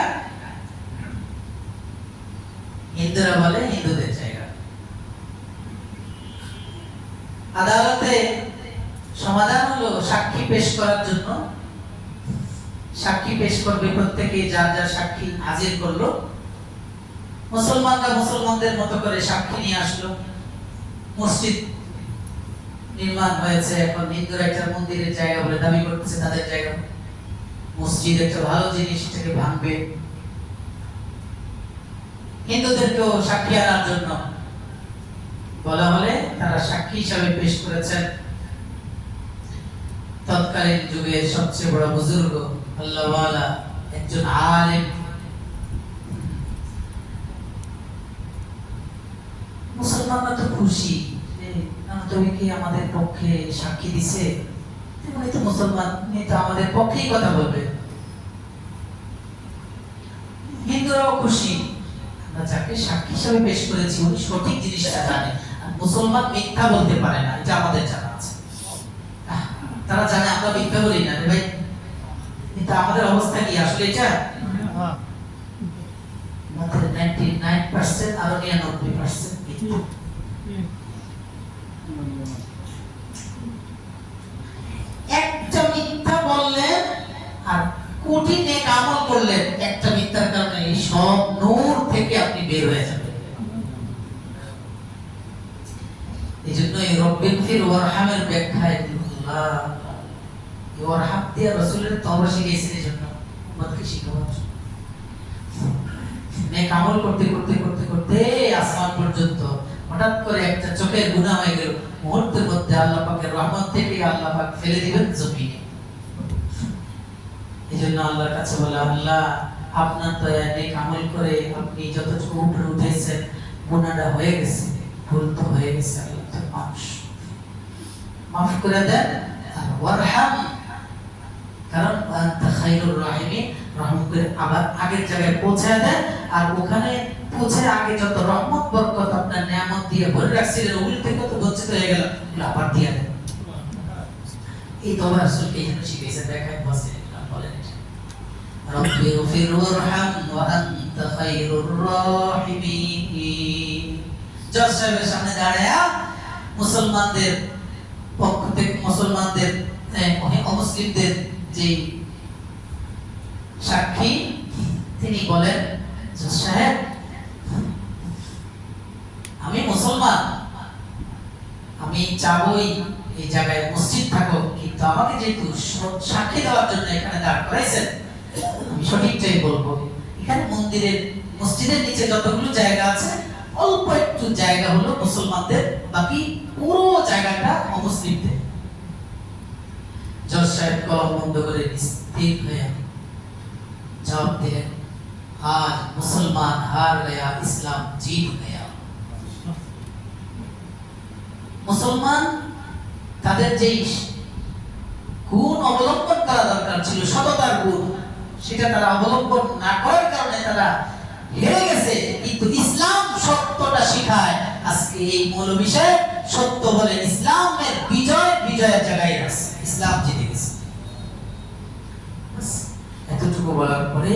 S1: হিন্দুরা বলে হিন্দুদের জায়গা। আদালতে সমাধান হলো সাক্ষী পেশ করার জন্য। সাক্ষী পেশ করবে, প্রত্যেকে যার যার সাক্ষী হাজির করলো। মুসলমানরা মুসলমানদের মতো করে সাক্ষী নিয়ে আসলো। মসজিদ নির্মাণ হয়েছে, এখন হিন্দুরা একটা মন্দিরের জায়গা বলে দাবি করতেছে তাদের জায়গা। মসজিদ একটা ভালো জিনিস, থেকে ভাঙবে। হিন্দুদেরকেও সাক্ষী আনার জন্য বলা হলে তারা সাক্ষী হিসাবে পেশ করেছেন তৎকালীন যুগের সবচেয়ে বড় বুজুর্গ, আল্লাহওয়ালা একজন আলেম। মুসলমানরা তো খুশি যে তুমি কি আমাদের পক্ষে সাক্ষী দিছে, উনি তো মুসলমান, উনি তো আমাদের পক্ষেই কথা বলবে। হিন্দুরাও খুশি, আমরা যাকে সাক্ষী হিসাবে পেশ করেছি উনি সঠিক জিনিসটা জানে, আর মুসলমান মিথ্যা বলতে পারে না, এটা আমাদের জানা আছে। তারা জানে আমরা মিথ্যা বলি না রে ভাই, কিন্তু আমাদের অবস্থা কি আসলে এটা? মাত্র 99% আর 99% মিথ্যা। একটা মিথ্যা বললেন আর কোটি নেক আমল করলেন, একটা মিথ্যার কারণে এই সব নূর থেকে আপনি বের হয়ে যাবেন। এই জন্য এই রব্বিল ফির ওয়ারহামের ব্যাখ্যায় আল্লাহ ওয়ারহাম দিয়া রাসূলের তওবা শিখিয়েছেন, এই জন্য উম্মতকে শিখাবার জন্য। নেক আমল করতে করতে করতে করতে আসমান পর্যন্ত হঠাৎ করে একটা চোখের গুনাহ হয়ে গেল, মুহূর্তের মধ্যে আল্লাহ পাকের রহমত থেকে আল্লাহ পাক ফেলে দিবেন জমিনে। এজন্য আল্লাহর কাছে বলে, আল্লাহ আপনার দয়া নেক আমল করে আপনি যতটুকু উপরে উঠেছেন গুনাহটা হয়ে গেছে, ভুল তো হয়ে গেছে, আল্লাহ তো মাফ করে দেন। আর ওয়ারহাম, কারণ আনতা খায়রুর রাহিমিন, রহম করে আবার আগের জায়গায় পৌঁছায় দেন। আর ওখানে পৌঁছে আগে যত রহমত বরকত আপনার নিয়ামত দিয়ে ভরে রাখছিলেন, ওগুলো থেকে তো বঞ্চিত হয়ে গেল, ওগুলো আবার দিয়ে দেন। এই তওবা রাসূলকে এই জন্য শিখিয়েছেন, দেখায় বসে বলেন রব্বি গফির ওয়ারহাম ওয়া আনতা খায়রুর রাহিমিন। জজ সাহেবের সামনে দাঁড়ায়া মুসলমানদের পক্ষ থেকে, মুসলমানদের অমুসলিমদের যে সাক্ষী, তিনি বলেন, জজ সাহেব আমি মুসলমান, আমি চাবই এই জায়গায় মসজিদ থাকুক, কিন্তু আমাকে যেহেতু সাক্ষী দেওয়ার জন্য এখানে দাঁড় করাইছেন, আমি সঠিকটাই বলবো। এখানে মসজিদের নিচে যতগুলো জায়গা আছে, অল্প একটু জায়গা হলো মুসলমানদের, বাকি পুরো জায়গাটা অমুসলিমদের। জজ সাহেব কলম বন্ধ করে স্থির হয়ে জবাব দিলেন, আজ মুসলমান হার গয়া, ইসলাম জিত গয়া। মুসলমান তাদের যেই গুণ অবলম্বন করা দরকার ছিল, সততার গুণ, সেটা তারা অবলম্বন না করার কারণে তারা হেরে গেছে। কিন্তু ইসলাম সত্যটা শিখায়। আজকে এই মূল বিষয় সত্য বলে ইসলামের বিজয়ের জায়গায় আছে, ইসলাম জিতে গেছে। এতটুকু বলার পরে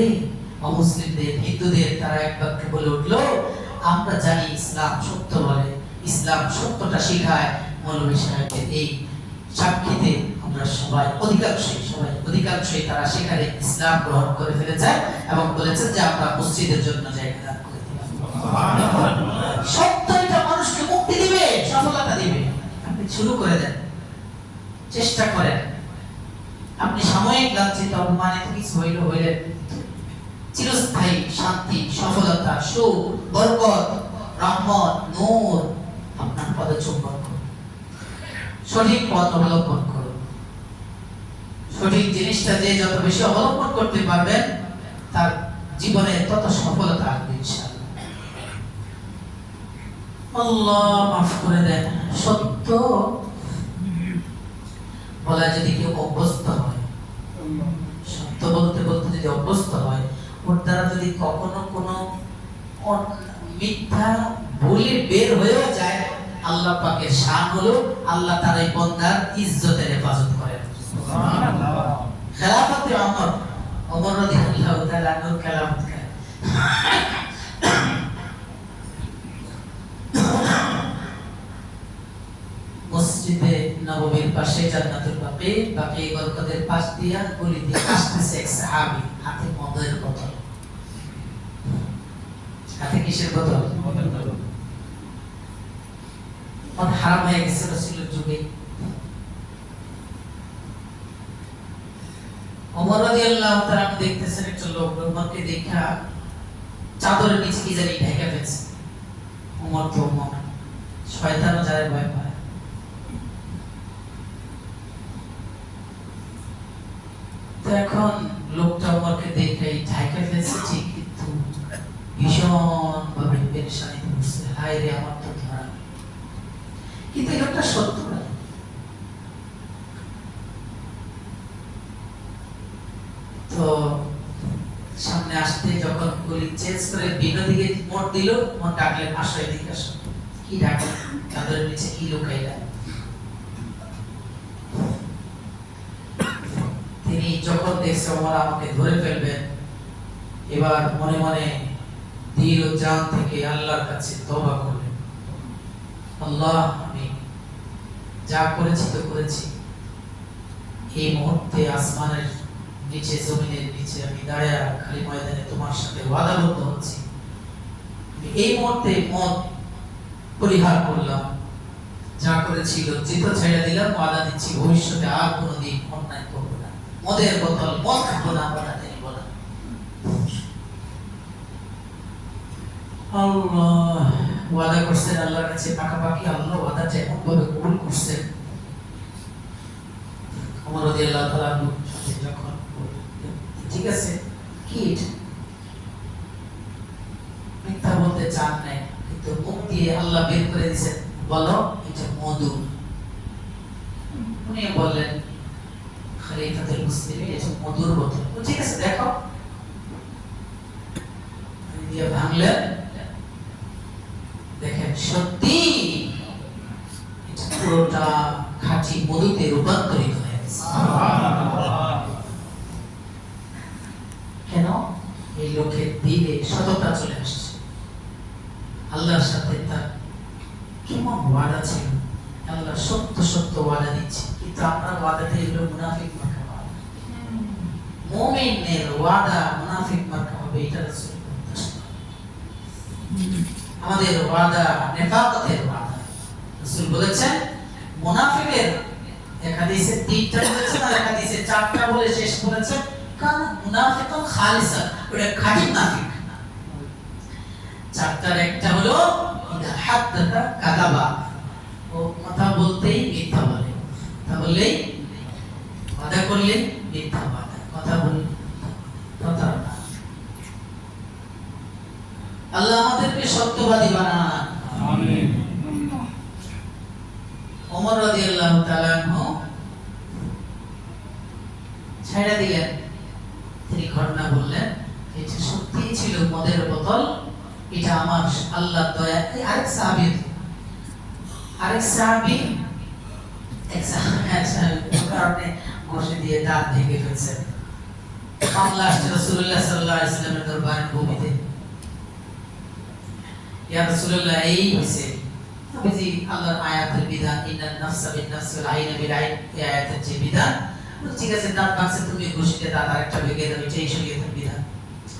S1: অমুসলিমদের, হিন্দুদের তারা এক বাক্যে বলে উঠলো, আমরা জানি ইসলাম সত্য বলে, ইসলাম সত্যটা শিখায়। মৌলভী সাহেবের এই সাক্ষীতে আমরা সবাই অধিকাংশই তারা সেখানে ইসলাম গ্রহণ করে ফেলেছে এবং বলেছেন যে আমরা মসজিদের জন্য জায়গা দান করে দিলাম। সত্য এটা মানুষকে মুক্তি দিবে, সফলতা দিবে। আপনি শুরু করে দেন, চেষ্টা করেন। আপনি সাময়িক লাঞ্ছিত অপমানিত কিছু হইলে চিরস্থায়ী শান্তি, সফলতা, সুখ, বরকত, রহমত, নূর আপনার পদচুম্বন করুন। সঠিক পথ অবলম্বন করুন। সঠিক জিনিসটা যে যত বেশি অবলম্বন করতে পারবেন, তার জীবনে তত সফলতা আসবে ইনশাআল্লাহ। আল্লাহ মাফ করে দেন। সত্য বলা যদি কেউ অভ্যস্ত হয়, সত্য বলতে বলতে যদি অভ্যস্ত হয়, ওর দ্বারা যদি কখনো কোনো মিথ্যা বলে বের হয়েও যায়, আল্লাহ পাকের শান হলো আল্লাহ তার এই বান্দার ইজ্জতের হেফাজত করেন। সুবহানাল্লাহ। খেলাফতে ওমর রাদিয়াল্লাহু তাআলা আনহু খেলাফত করেন। মসজিদে নববীর পাশে জান্নাতুল বাকি বরকতের পাশ দিয়া গলি দিয়ে আসতেছে এক সাহাবী, হাতে মদের বোতল। হাতে কিসের বোতল? মদ হারাম হয়ে গেছে রাসূলের যুগে। ওমর রাদিয়াল্লাহু তাআলা দেখতেছেন একটা লোক ওমরকে দেখা চাদরের নিচে কি জানি ঢেকে ফেলছে। ওমর তো শয়তানও যারে ভয় পায়। তো এখন লোকটা ওমরকে দেখে ঢেকে ফেলছে ঠিক, কিন্তু ভীষণ ভাবে পেরেশানিতে পড়ছে। হায় রে, আমার তো ধরা। কিন্তু এই লোকটা সত্য না। তো সামনে আসতে যখন গলি চেঞ্জ করে বিনোদিকে মোড় দিল, মোড় ডাকলেন, আসো এদিকে আসো। কি ডাকলেন? চাদরের নিচে কি লুকাইলা? তিনি যখন দেখছে ওমর আমাকে ধরে ফেলবেন, এবার মনে মনে দিল ও জান থেকে আল্লাহর কাছে তওবা করলেন, আল্লাহ আমি যা করেছি তো করেছি, এই মুহূর্তে আসমানের নিচে জমিনের নিচে আমি দাঁড়িয়ে খালি ময়দানে তোমার সাথে ওয়াদাবদ্ধ হচ্ছি, এই মুহূর্তে মদ পরিহার করলাম, যা করেছি লজ্জিত ছেড়ে দিলাম, ওয়াদা দিচ্ছি ভবিষ্যতে আর কোনোদিন অন্যায় করবো না, মদের বোতল মদ খাবো না, আল্লাহ ওয়াদা করছেন আল্লাহর কাছে পাকাপাকি, আল্লাহ ওয়াদা যেমন ভাবে কবুল করছেন। ওমর রাদিয়াল্লাহু তাআলা যখন ঠিক আছে কি মিথ্যা বলতে চান নাই, কিন্তু মুখ দিয়ে আল্লাহ বের করে দিয়েছেন, বলো এটা মধু। উনি বললেন খলিফাতুল মুসলিমিন এটা মধুর বোতল, ঠিক আছে দেখো, দিয়ে ভাঙলেন, দেখেন সত্যি এটা পুরোটা খাঁটি মধুতে রূপান্তরিত হয়ে গেছে। কেন? এই লোকের দিলে সততা চলে আসছে, আল্লাহর সাথে তার কেমন ওয়াদা ছিল, আল্লাহ সত্য সত্য ওয়াদা দিচ্ছে, কিন্তু আমরা ওয়াদাটা এগুলো মুনাফিক মার্কা ওয়াদা। মুমিনের ওয়াদা মুনাফিক মার্কা হবে, এটা রাসূল আমাদের ওয়াদা নিফাকাতের ওয়াদা। রাসূল বলেছেন মুনাফিকের, এক হাদিসে 3টা বলেছেন আর এক হাদিসে 4টা বলে শেষ করেছেন, কারণ মুনাফিকুন খালিসান, ওটা খাঁটি মুনাফিক। 4টার একটা হলো ইদা হাদাথা কাযাবা, ও কথা বলতেই মিথ্যা বলে, কথা বললেই ওয়াদা করলে মিথ্যা ওয়াদা, কথা বললে কথা না। আল্লাহ আমাদেরকে সত্যবাদী বানান, আমিন। ওমর রাদিয়াল্লাহু তাআলা ছেড়ে দিলেন, তিনি ঘটনা বললেন, এটা সত্যিই ছিল মদের বোতল, এটা আমার আল্লাহর দয়া। আরেক সাহাবী কারণে ঘষে দিয়ে দাঁত ভেঙে ফেলছেন, মামলা আসছে রাসূলুল্লাহ সাল্লাল্লাহু আলাইহি ওয়াসাল্লামের দরবারে ভূমিতে, ইয়া রাসূলুল্লাহ এই হইছে, নবীজি আল্লাহর আয়াতের বিধান ইন্নান নাফসা বিন নাফসি ওয়াল আইনা বিল আইন, এই আয়াতের যে বিধান, ঠিক আছে দাঁত ভাঙছে তুমি ঘষিতে দাঁত আরেকটা ভেঙে দাও, এটাই শরীয়তের বিধান,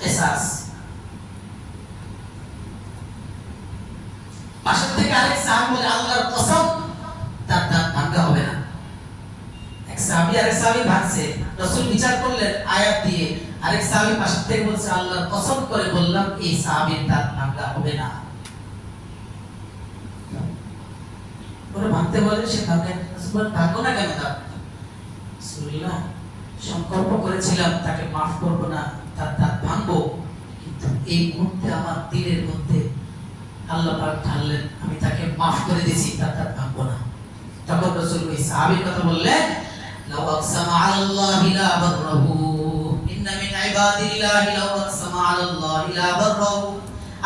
S1: এসাস। পাশের থেকে আরেক সাহাবী বলে আল্লাহর কসম তার দাঁত ভাঙা হবে না। এক সাহাবী আরেক সাহাবী ভাঙছে, রাসূল বিচার করলেন আয়াত দিয়ে, আরেক সাহাবী পাশের থেকে বলছে আল্লাহর কসম করে বললাম এই সাহাবীর দাঁত ভাঙা হবে না। ওরা ভাঙতে বলে সে ভাঙে, রাসূল ভাঙো না কেন দাঁত? রাসূলুল্লাহ সংকল্প করেছিলাম তাকে মাফ করব না, তার দাঁত ভাঙবো, কিন্তু এই মুহূর্তে আমার দিলের মধ্যে আল্লাহ পাক ঢাললেন, আমি তাকে মাফ করে দিয়েছি, তার দাঁত ভাঙবো না। তখন রাসূল ওই সাহাবীর কথা বললেন, লাউ আকসামা আলাল্লাহি লা বাররাহু, ইন্না মিন ইবাদিল্লাহি লাউ আকসামা আলাল্লাহি লা বাররাহু।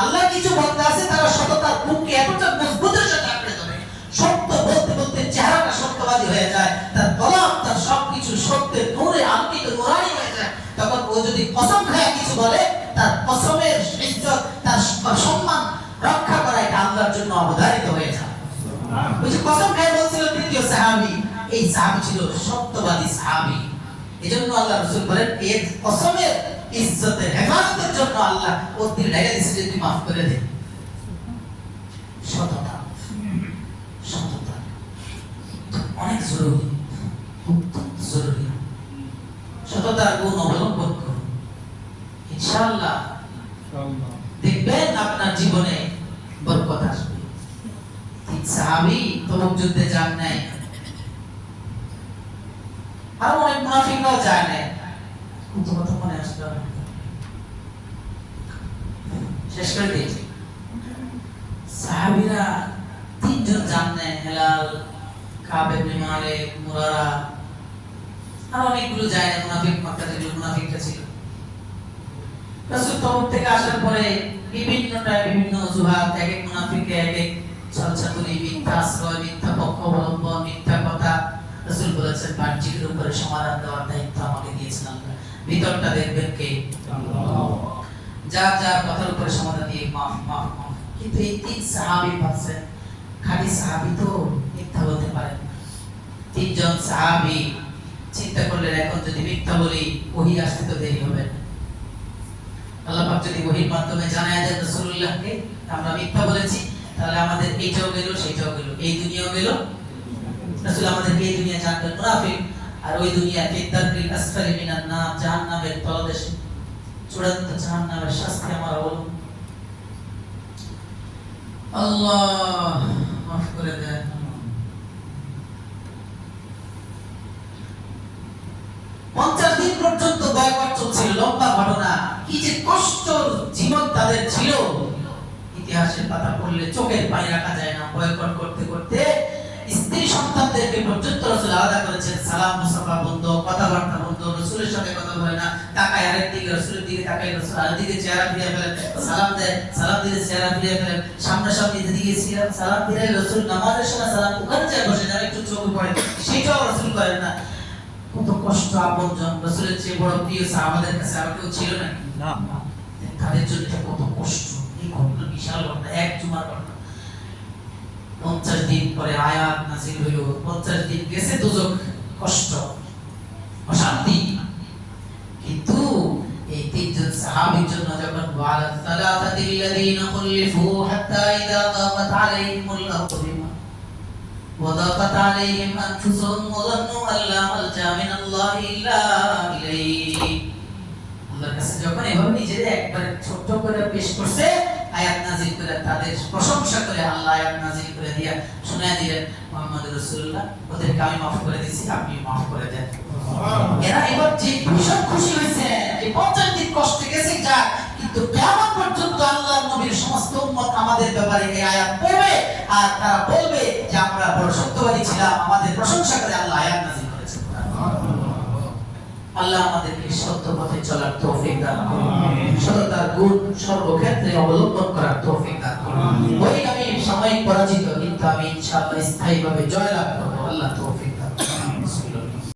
S1: আল্লাহ কিছু বান্দা আছে তারা সততার বুকে এতটা মজবুতের সাথে আঁকড়ে ধরে, সত্য বলতে বলতে চেহারাটা সত্যবাদী হয়ে যায়, তার তলব তার সবকিছু সত্যের নূরে আলোকিত নুরানি হয়ে যায়। তখন ও যদি কসম খায় কিছু বলে, তার কসমের ইজ্জত, তার সম্মান রক্ষা করা এটা আল্লাহর জন্য অবধারিত হয়ে যায়। ওই যে কসম খায় বলছিল তৃতীয় সাহাবী, এই সাহাবী ছিল সত্যবাদী সাহাবী, এজন্য আল্লাহ রাসূল বলেন এর কসমের ইজ্জতের হেফাজতের জন্য আল্লাহ ওর দিল ঢেকে দিয়েছে যে তুই মাফ করে দে। সততা, সততা অনেক জরুরি, অত্যন্ত জরুরি। সততার গুণ অবলম্বন করুন, ইনশাআল্লাহ দেখবেন আপনার জীবনে বরকত আসবে। তিন সাহাবী তবুক যুদ্ধে যান নাই, আর অনেক মুনাফিকরাও যায় নাই, কিন্তু কথা মনে আসলো শেষ করে দিয়েছি। সাহাবীরা তিনজন যান নাই, হেলাল, কাব ইবনে মালিক, মুরারা, আর অনেকগুলো যায় না, মুনাফিক মক্কা যেগুলো মুনাফিকরা ছিল। রাসূল তবুক থেকে আসার পরে বিভিন্ন অজুহাত, এক এক মুনাফিককে এক এক ছলছাতুরি, মিথ্যা আশ্রয়, মিথ্যা পক্ষ অবলম্বন, মিথ্যা কথা। রাসূল বলেছেন বাহ্যিকের উপরে সমাধান দেওয়ার দায়িত্ব আমাকে দিয়েছেন আল্লাহ, ভিতরটা দেখবেন কে? আল্লাহ। যার যার কথার উপরে সমাধান দিয়ে মাফ মাফ মাফ। কিন্তু এই তিন সাহাবী ভাবছেন খালি সাহাবী তো মিথ্যা বলতে পারেন না। তিনজন সাহাবী চিন্তা করলেন এখন যদি মিথ্যা বলি ওহী আসতে তো দেরি হবে না। আল্লাহ পাক যদি ওহীর মাধ্যমে জানায় দেন রাসূলুল্লাহকে আমরা মিথ্যা বলেছি, তাহলে আমাদের এইটাও গেল সেইটাও গেল, এই দুনিয়াও গেল। রাসূল আমাদেরকে এই দুনিয়া জানতেন মুনাফিক, আর ওই দুনিয়া ফিদ্দারকিল আসফালি মিনান নার, জাহান্নামের তলদেশে চূড়ান্ত জাহান্নামের শাস্তি আমার অবলম্বন। আল্লাহ মাফ করে দেন। পঞ্চাশ দিন পর্যন্ত বয়কট চলছিল, লম্বা ঘটনা, কি যে কষ্ট জীবন তাদের ছিল, ইতিহাসের পাতা পড়লে চোখের পানি রাখা যায় না। বয়কট করতে করতে স্ত্রী সন্তানদেরকে পর্যন্ত রাসূল আলাদা করেছেন। সালাম মুসাফা বন্ধ, কথাবার্তা বন্ধ, রাসূলের সাথে কথা বলে না, তাকায় আরেক দিকে, রাসূলের দিকে তাকায়, রাসূল আরেক দিকে চেহারা ফিরিয়ে ফেলেন, সালাম দেয়, সালাম দিলে চেহারা ফিরিয়ে ফেলেন, সামনাসামনি দিকে সালাম দিলে রাসূল নামাজের সময় সালাম ওখানে যায় বসে যান, একটু চোখ পড়ে, সেটাও রাসূল করেন না। কত কষ্ট আপনজন, রাসূলের চেয়ে বড় প্রিয় সাহাবাদের কাছে আর কেউ ছিল নাকি? না, তাদের জন্য কত কষ্ট। এই ঘটনা বিশাল ঘটনা, এক জুমার ঘটনা। 50 দিন পরে আয়াত নাযিল হইল। 50 দিন গেছে দুজক, কষ্ট, অশান্তি, কিন্তু এই তিনজন সাহাবীর জন্য যখন ওয়ালা সালাতাতিল্লাযীনা খুলিফু হাত্তা ইযা দাকাত আলাইহিমুল আরদু বিমা وضاقت عليهم أنفسهم وظنوا أن لا ملجأ من الله إلا إليه। আল্লাহর কাছে যখন এভাবে নিজেদের একবার ছোট করে পেশ করছে, আয়াত নাযিল করে তাদের প্রশংসা করে আল্লাহ আয়াত নাযিল করে দিয়া শুনায় দিলেন, মুহাম্মদ রাসূলুল্লাহ ওদেরকে আমি মাফ করে দিয়েছি, আপনি মাফ করে দেন। এরা এবার যে ভীষণ খুশি হয়েছে, এই 50 দিন কষ্ট গেছে যা, কিন্তু কিয়ামত পর্যন্ত আল্লাহর নবীর সমস্ত উম্মত আমাদের ব্যাপারে এই আয়াত পড়বে আর তারা বলবে যে আমরা বড় সত্যবাদী ছিলাম, আমাদের প্রশংসা করে আল্লাহ আয়াত নাযিল করেছেন। আল্লাহ আমাদেরকে সত্য পথে চলার তৌফিক দান করুন, সততার গুণ সর্বক্ষেত্রে অবলম্বন করার তৌফিক দান করুন। ওই আমি সাময়িক পরাজিত, কিন্তু আমি ইনশাআল্লাহ স্থায়ীভাবে জয়লাভ করব, আল্লাহ তৌফিক দান করুন।